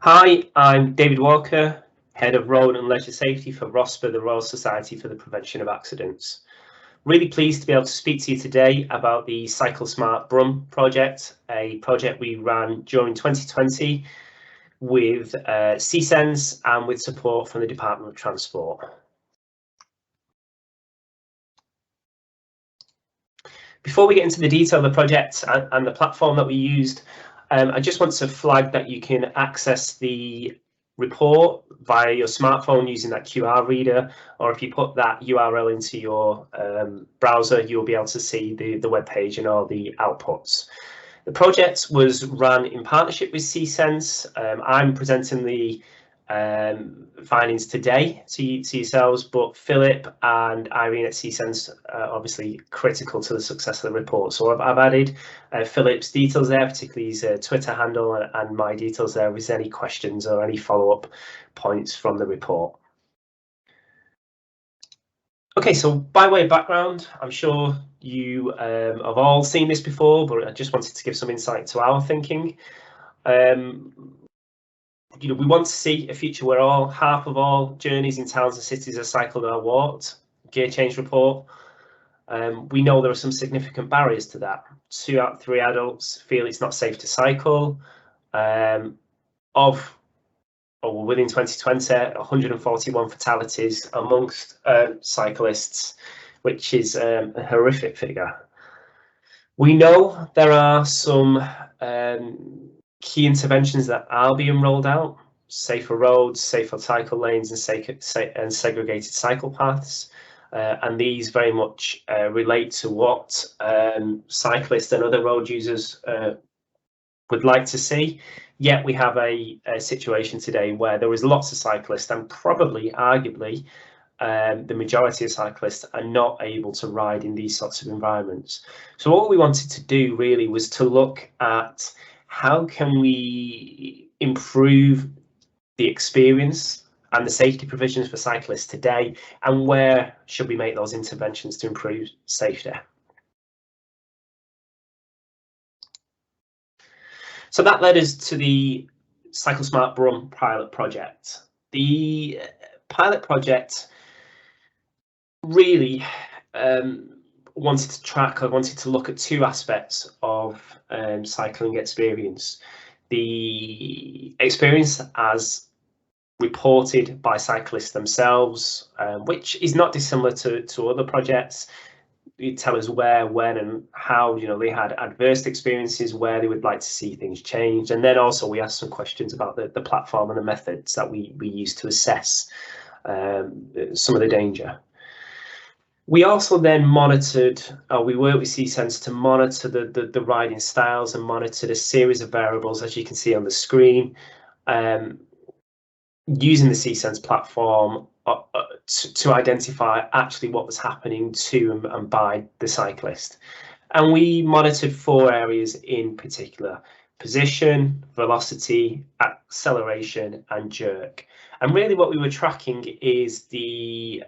Hi, I'm David Walker, Head of Road and Leisure Safety for RoSPA, the Royal Society for the Prevention of Accidents. Really pleased to be able to speak to you today about the Cycle Brum project, a project we ran during 2020 with Csens and with support from the Department of Transport. Before we get into the detail of the project and the platform that we used, I just want to flag that you can access the report via your smartphone using that QR reader, or if you put that URL into your browser, you'll be able to see the web page and all the outputs. The project was run in partnership with Csens. I'm presenting the findings today to yourselves, but Philip and Irene at Csens are obviously critical to the success of the report. So I've added Philip's details there, particularly his Twitter handle, and my details there if there's any questions or any follow-up points from the report. Okay, so by way of background, I'm sure you have all seen this before, but I just wanted to give some insight to our thinking. We want to see a future where half of all journeys in towns and cities are cycled or walked. Gear change report. We know there are some significant barriers to that. 2 out of 3 adults feel it's not safe to cycle. Within 2020, 141 fatalities amongst cyclists, which is a horrific figure. We know there are some key interventions that are being rolled out: safer roads, safer cycle lanes, and segregated cycle paths. And these very much relate to what cyclists and other road users would like to see. Yet we have a situation today where there is lots of cyclists, and probably, arguably, the majority of cyclists are not able to ride in these sorts of environments. So what we wanted to do really was to look at how can we improve the experience and the safety provisions for cyclists today, and where should we make those interventions to improve safety. So that led us to the Cycle Brum pilot project. The pilot project really wanted to look at 2 aspects of cycling experience. The experience as reported by cyclists themselves, which is not dissimilar to other projects. You tell us where, when, and how they had adverse experiences, where they would like to see things changed, and then also we asked some questions about the platform and the methods that we use to assess some of the danger. We also then monitored, we worked with Csens to monitor the riding styles and monitored a series of variables, as you can see on the screen, using the Csens platform to identify actually what was happening to and by the cyclist. And we monitored 4 areas in particular: position, velocity, acceleration, and jerk. And really what we were tracking is the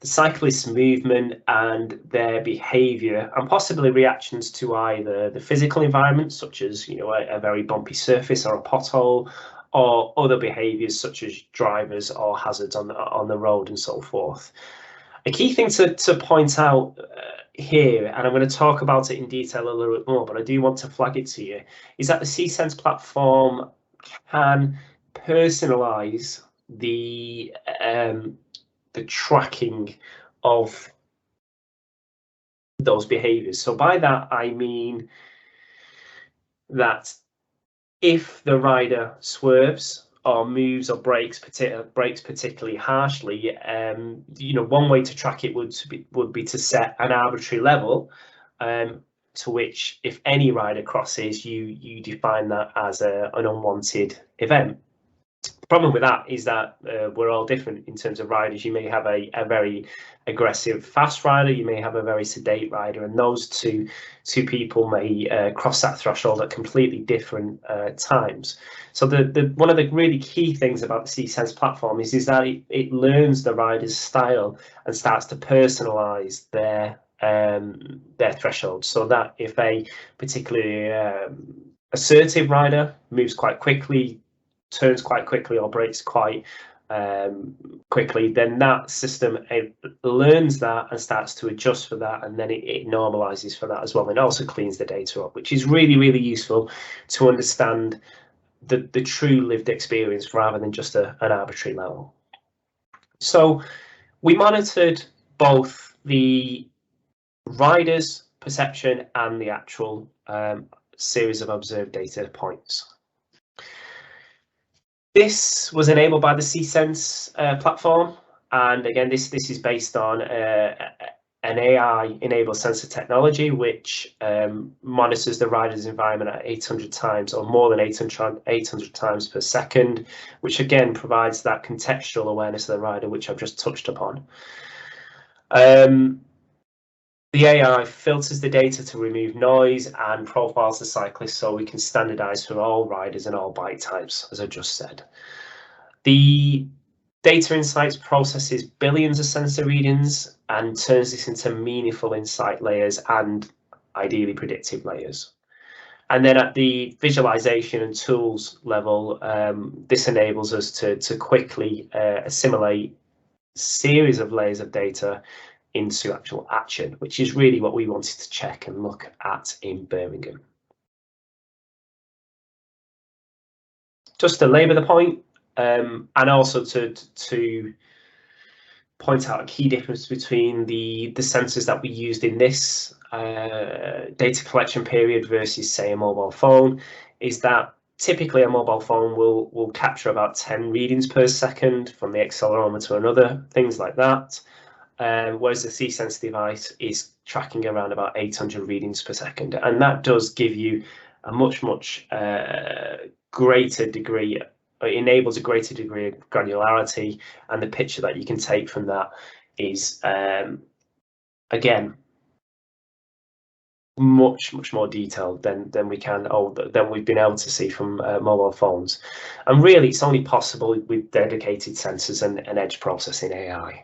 cyclist's movement and their behaviour, and possibly reactions to either the physical environment, such as a very bumpy surface or a pothole, or other behaviours such as drivers or hazards on the road and so forth. A key thing to point out here, and I'm going to talk about it in detail a little bit more, but I do want to flag it to you, is that the Csens platform can personalise the tracking of those behaviours. So by that I mean that if the rider swerves or moves or brakes particularly harshly, one way to track it would be to set an arbitrary level to which, if any rider crosses, you define that as an unwanted event. The problem with that is that we're all different in terms of riders. You may have a very aggressive fast rider, you may have a very sedate rider, and those two people may cross that threshold at completely different times. So one of the really key things about the Csens platform is that it learns the rider's style and starts to personalize their threshold, so that if a particularly assertive rider moves quite quickly, turns quite quickly or breaks quite quickly, then that system learns that and starts to adjust for that, and then it normalizes for that as well, and also cleans the data up, which is really, really useful to understand the true lived experience rather than just an arbitrary level. So we monitored both the rider's perception and the actual series of observed data points. This was enabled by the Csens platform, and again, this is based on an AI-enabled sensor technology which monitors the rider's environment at 800 times or more than 800 times per second, which again provides that contextual awareness of the rider, which I've just touched upon. The AI filters the data to remove noise and profiles the cyclist so we can standardize for all riders and all bike types, as I just said. The data insights processes billions of sensor readings and turns this into meaningful insight layers and ideally predictive layers. And then at the visualization and tools level, this enables us to quickly assimilate a series of layers of data into actual action, which is really what we wanted to check and look at in Birmingham. Just to labour the point, and also to point out a key difference between the sensors that we used in this data collection period versus, say, a mobile phone, is that typically a mobile phone will capture about 10 readings per second from the accelerometer and other things like that. Whereas the Csens device is tracking around about 800 readings per second, and that does give you a much greater degree, enables a greater degree of granularity, and the picture that you can take from that is again much more detailed than we've been able to see from mobile phones, and really it's only possible with dedicated sensors and edge processing AI.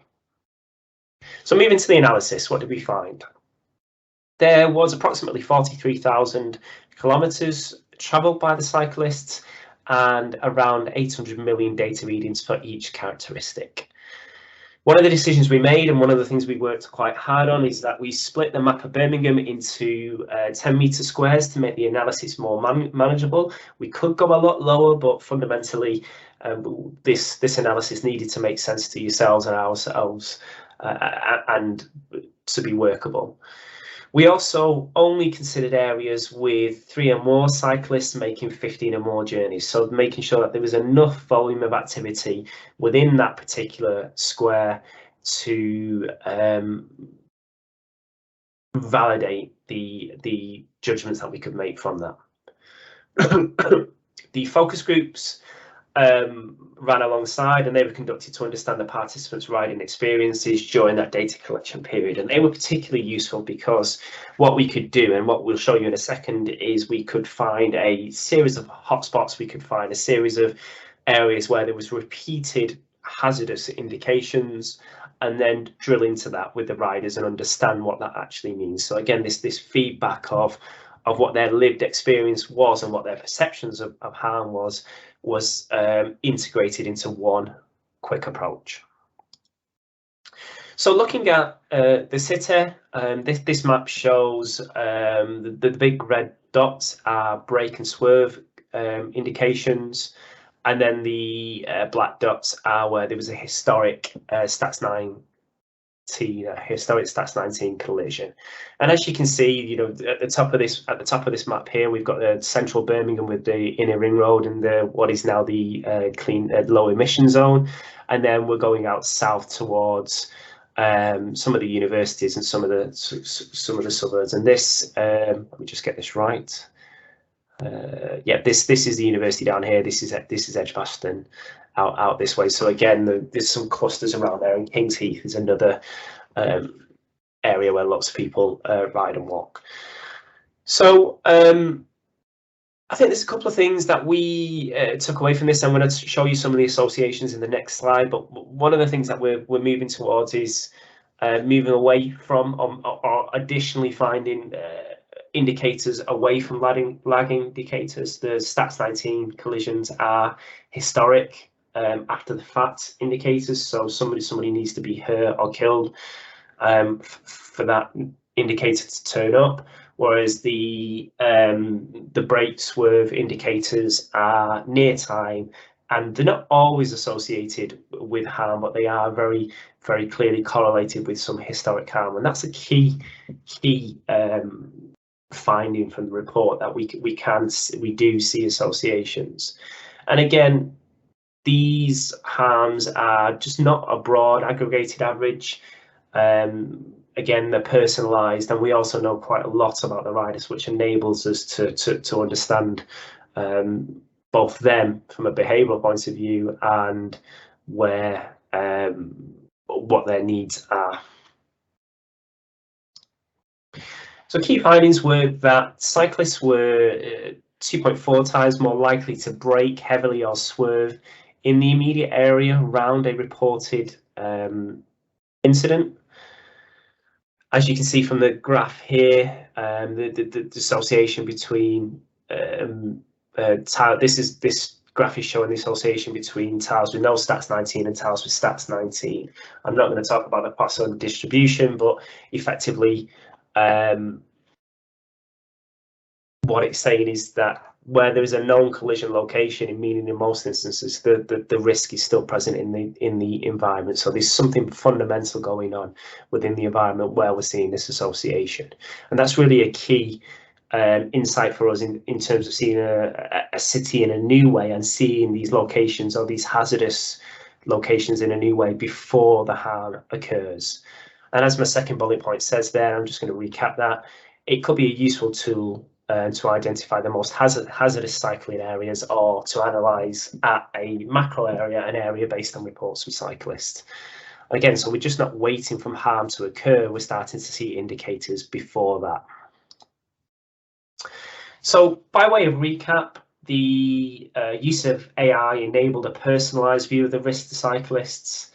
So moving to the analysis, what did we find? There was approximately 43,000 kilometers travelled by the cyclists and around 800 million data readings for each characteristic. One of the decisions we made, and one of the things we worked quite hard on, is that we split the map of Birmingham into 10 metre squares to make the analysis more manageable. We could go a lot lower, but fundamentally this analysis needed to make sense to yourselves and ourselves and to be workable. We also only considered areas with 3 or more cyclists making 15 or more journeys, so making sure that there was enough volume of activity within that particular square to validate the judgments that we could make from that. The focus groups ran alongside, and they were conducted to understand the participants' riding experiences during that data collection period, and they were particularly useful because what we could do, and what we'll show you in a second, is we could find a series of hotspots, we could find a series of areas where there was repeated hazardous indications, and then drill into that with the riders and understand what that actually means. So again, this feedback of what their lived experience was and what their perceptions of harm was integrated into one quick approach. So looking at the city, this map shows the big red dots are brake and swerve indications, and then the black dots are where there was a historic Stats 19 collision. And as you can see, you know, at the top of this map here, we've got the central Birmingham with the inner ring road and what is now the clean low emission zone, and then we're going out south towards some of the universities and some of the suburbs. And this, let me just get this right. Yeah, this is the university down here. This is Edgbaston out this way. So again, there's some clusters around there, and Kings Heath is another area where lots of people ride and walk. So I think there's a couple of things that we took away from this. I'm going to show you some of the associations in the next slide, but one of the things that we're moving towards is moving away from or additionally finding indicators away from lagging indicators. The Stats 19 collisions are historic after the fact indicators, so somebody needs to be hurt or killed for that indicator to turn up, whereas the brake swerve indicators are near time, and they're not always associated with harm, but they are very, very clearly correlated with some historic harm, and that's a key finding from the report, that we do see associations. And again, these harms are just not a broad aggregated average. Again, they're personalised, and we also know quite a lot about the riders, which enables us to understand both them from a behavioural point of view and where what their needs are. So key findings were that cyclists were 2.4 times more likely to brake heavily or swerve in the immediate area around a reported incident. As you can see from the graph here, the association between this graph is showing the association between tiles with no Stats 19 and tiles with Stats 19. I'm not going to talk about the Poisson distribution, but effectively what it's saying is that where there is a known collision location, meaning in most instances the risk is still present in the environment. So there's something fundamental going on within the environment where we're seeing this association, and that's really a key insight for us in terms of seeing a city in a new way and seeing these locations or these hazardous locations in a new way before the harm occurs. And as my second bullet point says there, I'm just going to recap that, it could be a useful tool to identify the most hazardous cycling areas, or to analyse at a macro area, an area based on reports from cyclists. Again, so we're just not waiting for harm to occur, we're starting to see indicators before that. So by way of recap, the use of AI enabled a personalised view of the risk to cyclists.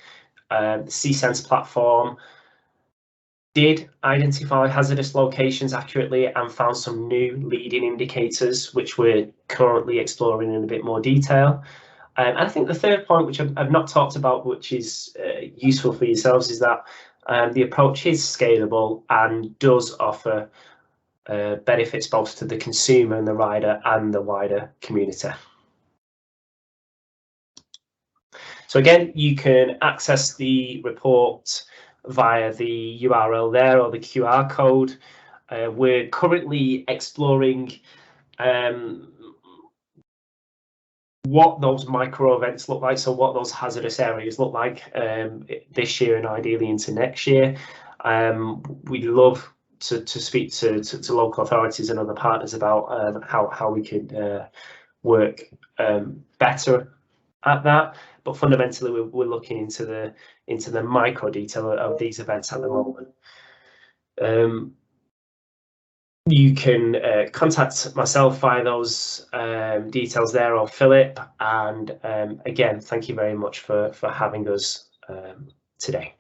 The Csens platform did identify hazardous locations accurately and found some new leading indicators, which we're currently exploring in a bit more detail. And I think the third point, which I've not talked about, which is useful for yourselves, is that the approach is scalable and does offer benefits both to the consumer and the rider and the wider community. So again, you can access the report via the URL there, or the QR code. We're currently exploring what those micro events look like, so what those hazardous areas look like this year and ideally into next year. We'd love to speak to local authorities and other partners about how we could work better at that, but fundamentally we're looking into the micro detail of these events at the moment. You can contact myself via those details there, or Philip, and again, thank you very much for having us today.